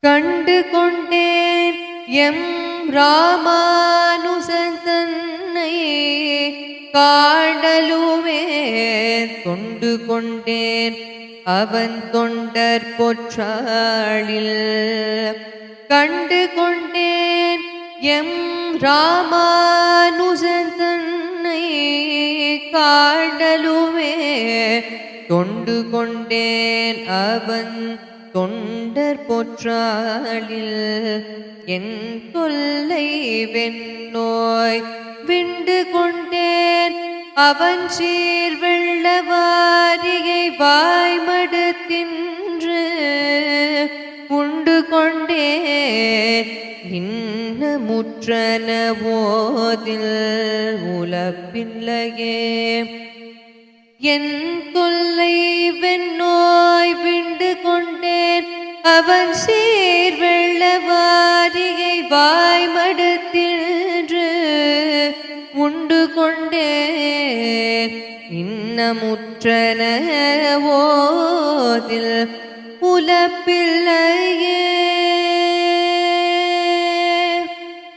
கண்டு கொண்டேன் எம் ராமானுசன் தன்னை காணலுமே தொண்டு கொண்டேன் அவன் தொண்டர் பொற்றாளில். கண்டு கொண்டேன் எம் ராமானுசன் தன்னை காணலுமே தொண்டு கொண்டேன் அவன் தொண்டர் பொற்றாளில். என் தொல்லை வெண்ணோய் விண்டு கொண்டேன் அவன் சீர் வெள்ளவாரியை வாய்மடுத்தின்று உண்டு கொண்டேன் இன்னமுற்றன ஓதில் உலப்பில்லையே. என் தொல்லை வெண்ணோய் விண்டு கொண்டேன் அவன் சீர் வெள்ளவாரியை வாய்மடுத்தின்று உண்டு கொண்டேன் இன்னமுற்றன ஓதில் உலப்பில்லையே.